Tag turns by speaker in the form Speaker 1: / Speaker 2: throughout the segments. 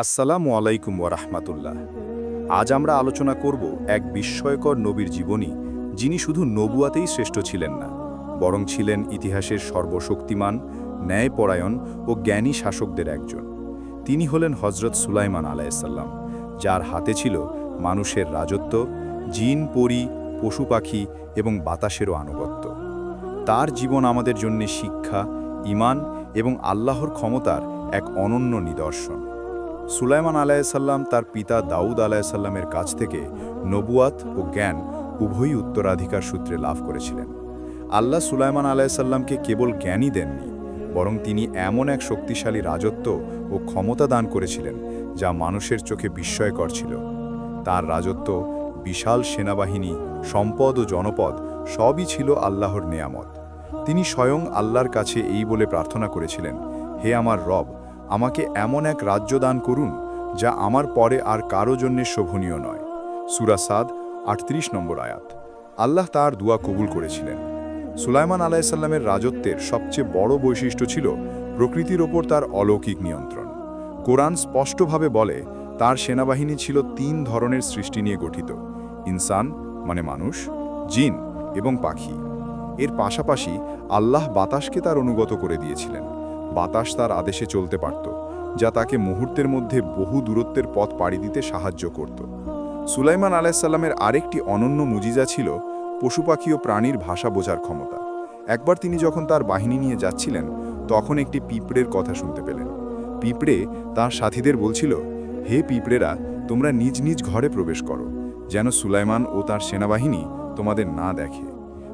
Speaker 1: আসসালামু আলাইকুম ওয়ারাহমাতুল্লাহ। আজ আমরা আলোচনা করব এক বিস্ময়কর নবীর জীবনী, যিনি শুধু নবুয়াতেই শ্রেষ্ঠ ছিলেন না, বরং ছিলেন ইতিহাসের সর্বশক্তিমান, ন্যায়পরায়ণ ও জ্ঞানী শাসকদের একজন। তিনি হলেন হজরত সুলাইমান আলাইহিসসালাম, যার হাতে ছিল মানুষের রাজত্ব, জিন, পরী, পশু পাখি এবং বাতাসেরও আনুগত্য। তার জীবন আমাদের জন্য শিক্ষা, ঈমান এবং আল্লাহর ক্ষমতার এক অনন্য নিদর্শন। সুলাইমান আলাইহিসসালাম তার পিতা দাউদ আলাইহিসসালামের কাছ থেকে নবুয়াত ও জ্ঞান উভয়ই উত্তরাধিকার সূত্রে লাভ করেছিলেন। আল্লাহ সুলাইমান আলাইহিসসালামকে কেবল জ্ঞানই দেননি, বরং তিনি এমন এক শক্তিশালী রাজত্ব ও ক্ষমতা দান করেছিলেন যা মানুষের চোখে বিস্ময়কর ছিল। তার রাজত্ব, বিশাল সেনাবাহিনী, সম্পদ ও জনপদ সবই ছিল আল্লাহর নেয়ামত। তিনি স্বয়ং আল্লাহর কাছে এই বলে প্রার্থনা করেছিলেন, হে আমার রব, আমাকে এমন এক রাজ্য দান করুন যা আমার পরে আর কারো জন্যে শোভনীয় নয়। সূরা সাদ ৩৮ নম্বর আয়াত। আল্লাহ তার দোয়া কবুল করেছিলেন। সুলাইমান আলাইহিসসালামের রাজত্বের সবচেয়ে বড় বৈশিষ্ট্য ছিল প্রকৃতির ওপর তার অলৌকিক নিয়ন্ত্রণ। কোরআন স্পষ্টভাবে বলে, তার সেনাবাহিনী ছিল ৩ ধরনের সৃষ্টি নিয়ে গঠিত: ইনসান মানে মানুষ, জিন এবং পাখি। এর পাশাপাশি আল্লাহ বাতাসকে তার অনুগত করে দিয়েছিলেন। বাতাস তার আদেশে চলতে পারত, যা তাকে মুহূর্তের মধ্যে বহু দূরত্বের পথ পাড়ি দিতে সাহায্য করত। সুলাইমান আলাইহিসসালামের আরেকটি অনন্য মুজিজা ছিল পশু পাখি ও প্রাণীর ভাষা বোঝার ক্ষমতা। একবার তিনি যখন তার বাহিনী নিয়ে যাচ্ছিলেন, তখন একটি পিঁপড়ের কথা শুনতে পেলেন। পিঁপড়ে তার সাথীদের বলছিল, হে পিঁপড়েরা, তোমরা নিজ নিজ ঘরে প্রবেশ করো, যেন সুলাইমান ও তার সেনাবাহিনী তোমাদের না দেখে।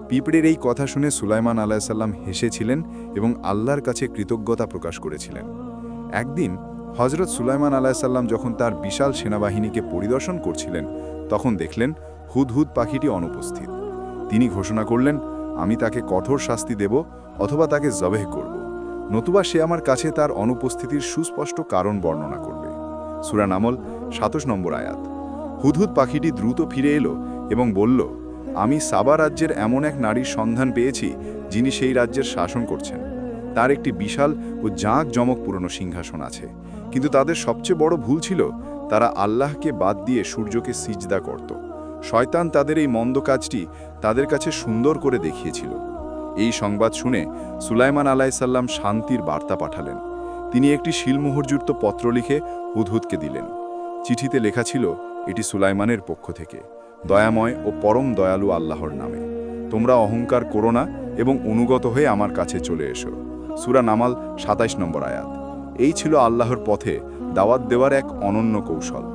Speaker 1: পিঁপড়ের এই কথা শুনে সুলাইমান আলাইহিসসালাম হেসেছিলেন এবং আল্লাহর কাছে কৃতজ্ঞতা প্রকাশ করেছিলেন। একদিন হজরত সুলাইমান আলাইহিসসালাম যখন তার বিশাল সেনাবাহিনীকে পরিদর্শন করছিলেন, তখন দেখলেন হুদহুদ পাখিটি অনুপস্থিত। তিনি ঘোষণা করলেন, আমি তাকে কঠোর শাস্তি দেব অথবা তাকে জবেহ করব, নতুবা সে আমার কাছে তার অনুপস্থিতির সুস্পষ্ট কারণ বর্ণনা করবে। সূরা নামল ২৭ নম্বর আয়াত। হুদহুদ পাখিটি দ্রুত ফিরে এলো এবং বলল, আমি সাবা রাজ্যের এমন এক নারীর সন্ধান পেয়েছি যিনি সেই রাজ্যের শাসন করছেন। তার একটি বিশাল ও জাঁকজমক পুরনো সিংহাসন আছে, কিন্তু তাদের সবচেয়ে বড় ভুল ছিল তারা আল্লাহকে বাদ দিয়ে সূর্যকে সিজদা করত। শয়তান তাদের এই মন্দ কাজটি তাদের কাছে সুন্দর করে দেখিয়েছিল। এই সংবাদ শুনে সুলাইমান আলাইহিসসালাম শান্তির বার্তা পাঠালেন। তিনি একটি শিলমোহরযুক্ত পত্র লিখে হুদহুদকে দিলেন। চিঠিতে লেখা ছিল, এটি সুলাইমানের পক্ষ থেকে, দয়াময় ও পরম দয়ালু আল্লাহর নামে। তোমরা অহংকার করো না এবং অনুগত হয়ে আমার কাছে চলে এসো। সূরা নামাল ২৭ নম্বর আয়াত। এই ছিল আল্লাহর পথে দাওয়াত দেওয়ার এক অনন্য কৌশল।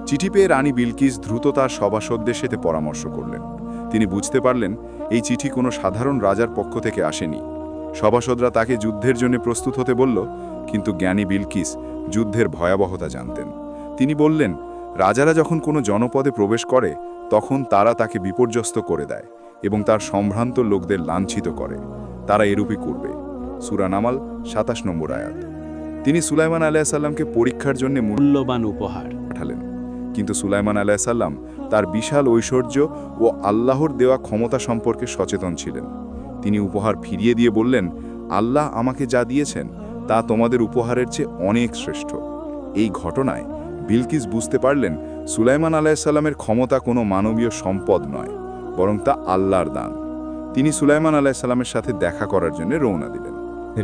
Speaker 1: চিঠি পেয়ে রানী বিলকিস দ্রুত তার সভাসদদের সাথে পরামর্শ করলেন। তিনি বুঝতে পারলেন এই চিঠি কোনো সাধারণ রাজার পক্ষ থেকে আসেনি। সভাসদরা তাকে যুদ্ধের জন্য প্রস্তুত হতে বলল, কিন্তু জ্ঞানী বিলকিস যুদ্ধের ভয়াবহতা জানতেন। তিনি বললেন, রাজারা যখন কোনো জনপদে প্রবেশ করে, তখন তারা তাকে বিপর্যস্ত করে দেয় এবং তার সম্ভ্রান্ত লোকদের লাঞ্ছিত করে। তারা এরূপই করবে। সূরা নামাল ২৭ নম্বর আয়াত। তিনি সুলাইমান আলাইহিসসালামকে পরীক্ষার জন্য
Speaker 2: মূল্যবান উপহার
Speaker 1: পাঠালেন, কিন্তু সুলাইমান আলাইহিসসালাম তার বিশাল ঐশ্বর্য ও আল্লাহর দেওয়া ক্ষমতা সম্পর্কে সচেতন ছিলেন। তিনি উপহার ফিরিয়ে দিয়ে বললেন, আল্লাহ আমাকে যা দিয়েছেন তা তোমাদের উপহারের চেয়ে অনেক শ্রেষ্ঠ। এই ঘটনায় বিলকিস বুঝতে পারলেন সুলাইমান আলাইহিসসালামের ক্ষমতা কোনো মানবীয় সম্পদ নয়, বরং তা আল্লাহর দান। তিনি সুলাইমান আলাইহিসসালামের সাথে দেখা করার জন্য রওনা দিলেন।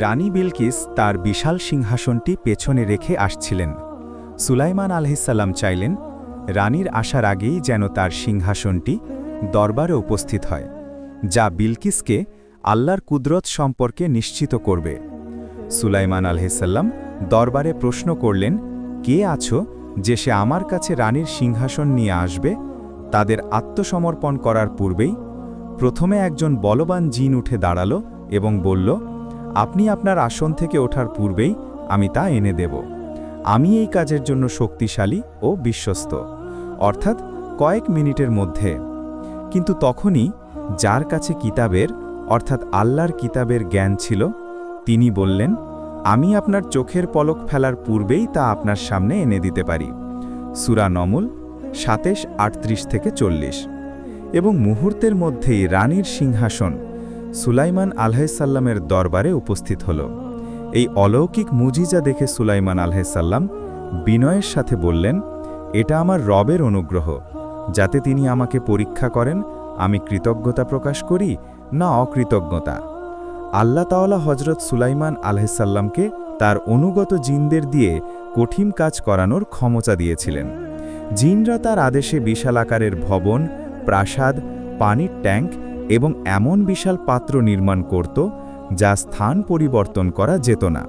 Speaker 3: রানী বিলকিস তার বিশাল সিংহাসনটি পেছনে রেখে আসছিলেন। সুলাইমান আলাইহিসসালাম চাইলেন রানীর আসার আগেই যেন তার সিংহাসনটি দরবারে উপস্থিত হয়, যা বিলকিসকে আল্লাহর কুদরত সম্পর্কে নিশ্চিত করবে। সুলাইমান আলাইহিসসালাম দরবারে প্রশ্ন করলেন, কে আছো যে সে আমার কাছে রানীর সিংহাসন নিয়ে আসবে? তাদের আত্মসমর্পণ করার পূর্বেই প্রথমে একজন বলবান জিন উঠে দাঁড়ালো এবং বলল, আপনি আপনার আসন থেকে ওঠার পূর্বেই আমি তা এনে দেব। আমি এই কাজের জন্য শক্তিশালী ও বিশ্বস্ত, অর্থাৎ কয়েক মিনিটের মধ্যে। কিন্তু তখনই যার কাছে কিতাবের অর্থাৎ আল্লাহর কিতাবের জ্ঞান ছিল, তিনি বললেন, আমি আপনার চোখের পলক ফেলার পূর্বেই তা আপনার সামনে এনে দিতে পারি। সূরা নমল ২৭-৩৮-৪০। এবং মুহূর্তের মধ্যেই রানীর সিংহাসন সুলাইমান আলাইহিসসালামের দরবারে উপস্থিত হল। এই অলৌকিক মুজিজা দেখে সুলাইমান আলাইহিসসালাম বিনয়ের সাথে বললেন, এটা আমার রবের অনুগ্রহ, যাতে তিনি আমাকে পরীক্ষা করেন আমি কৃতজ্ঞতা প্রকাশ করি না অকৃতজ্ঞতা। আল্লাহ তাআলা হজরত সুলাইমান আলাইহিসসালামকে তার অনুগত জিনদের দিয়ে কঠিন কাজ করানোর ক্ষমতা দিয়েছিলেন। জিনরা তার আদেশে বিশাল আকারের ভবন, প্রাসাদ, পানির ট্যাঙ্ক এবং এমন বিশাল পাত্র নির্মাণ করত যা স্থান পরিবর্তন করা যেত না।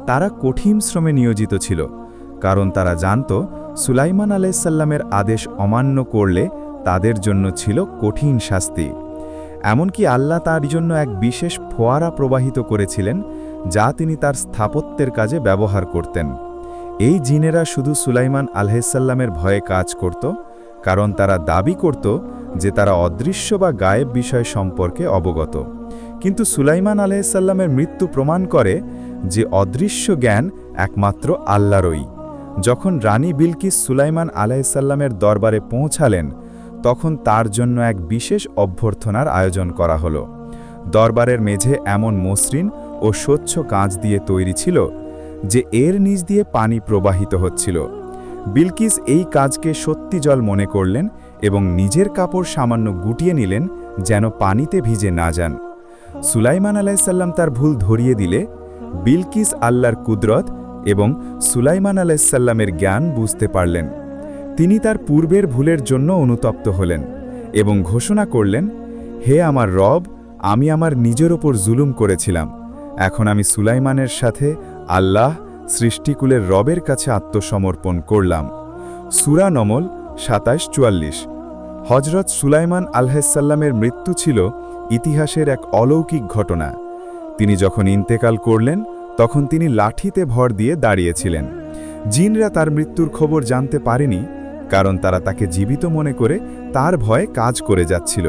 Speaker 3: তারা কঠিন শ্রমে নিয়োজিত ছিল, কারণ তারা জানত সুলাইমান আলাইহিসসালামের আদেশ অমান্য করলে তাদের জন্য ছিল কঠিন শাস্তি। এমনকি আল্লাহ তার জন্য এক বিশেষ ফোয়ারা প্রবাহিত করেছিলেন, যা তিনি তার স্থাপত্যের কাজে ব্যবহার করতেন। এই জিনেরা শুধু সুলাইমান আলাইহিসসালামের ভয়ে কাজ করত, কারণ তারা দাবি করত যে তারা অদৃশ্য বা গায়েব বিষয় সম্পর্কে অবগত। কিন্তু সুলাইমান আলাইহিসসালামের মৃত্যু প্রমাণ করে যে অদৃশ্য জ্ঞান একমাত্র আল্লাহরই। যখন রানী বিলকিস সুলাইমান আলাইহিসসালামের দরবারে পৌঁছালেন, তখন তার জন্য এক বিশেষ অভ্যর্থনার আয়োজন করা হলো। দরবারের মেঝে এমন মসৃণ ও স্বচ্ছ কাঁচ দিয়ে তৈরি ছিল যে এর নিচ দিয়ে পানি প্রবাহিত হচ্ছিল। বিলকিস এই কাজকে সত্যি জল মনে করলেন এবং নিজের কাপড় সামান্য গুটিয়ে নিলেন যেন পানিতে ভিজে না যান। সুলাইমান আলাইহিসসালাম তার ভুল ধরিয়ে দিলে বিলকিস আল্লাহর কুদরত এবং সুলাইমান আলাইহিসসালামের জ্ঞান বুঝতে পারলেন। তিনি তার পূর্বের ভুলের জন্য অনুতপ্ত হলেন এবং ঘোষণা করলেন, হে আমার রব, আমি আমার নিজের ওপর জুলুম করেছিলাম। এখন আমি সুলাইমানের সাথে আল্লাহ সৃষ্টিকুলের রবের কাছে আত্মসমর্পণ করলাম। সূরা নমল ২৭-৪৪। হজরত সুলাইমান আলাইহিসসালামের মৃত্যু ছিল ইতিহাসের এক অলৌকিক ঘটনা। তিনি যখন ইন্তেকাল করলেন, তখন তিনি লাঠিতে ভর দিয়ে দাঁড়িয়েছিলেন। জিনরা তার মৃত্যুর খবর জানতে পারেনি, কারণ তারা তাকে জীবিত মনে করে তার ভয়ে কাজ করে যাচ্ছিল।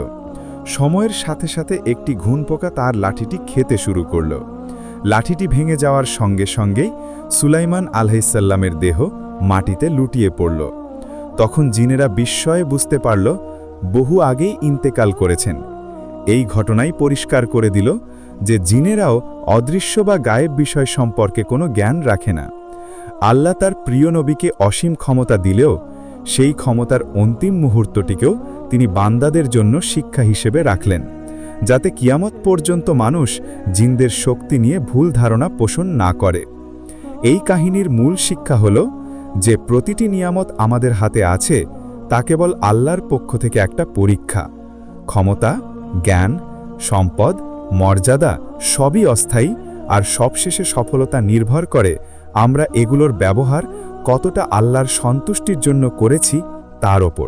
Speaker 3: সময়ের সাথে সাথে একটি ঘুনপোকা তার লাঠিটি খেতে শুরু করল। লাঠিটি ভেঙে যাওয়ার সঙ্গে সঙ্গেই সুলাইমান আলাইহিসসালামের দেহ মাটিতে লুটিয়ে পড়ল। তখন জিনেরা বিস্ময়ে বুঝতে পারল বহু আগেই ইন্তেকাল করেছেন। এই ঘটনাই পরিষ্কার করে দিল যে জিনেরাও অদৃশ্য বা গায়েব বিষয় সম্পর্কে কোনো জ্ঞান রাখে না। আল্লাহ তার প্রিয় নবীকে অসীম ক্ষমতা দিলেও সেই ক্ষমতার অন্তিম মুহূর্তটিকেও তিনি বান্দাদের জন্য শিক্ষা হিসেবে রাখলেন, যাতে কিয়ামত পর্যন্ত মানুষ জিনদের শক্তি নিয়ে ভুল ধারণা পোষণ না করে। এই কাহিনীর মূল শিক্ষা হল যে প্রতিটি নিয়ামত আমাদের হাতে আছে তা কেবল আল্লাহর পক্ষ থেকে একটা পরীক্ষা। ক্ষমতা, জ্ঞান, সম্পদ, মর্যাদা সবই অস্থায়ী, আর সবশেষে সফলতা নির্ভর করে আমরা এগুলোর ব্যবহার কতটা আল্লাহর সন্তুষ্টির জন্য করেছি তার ওপর।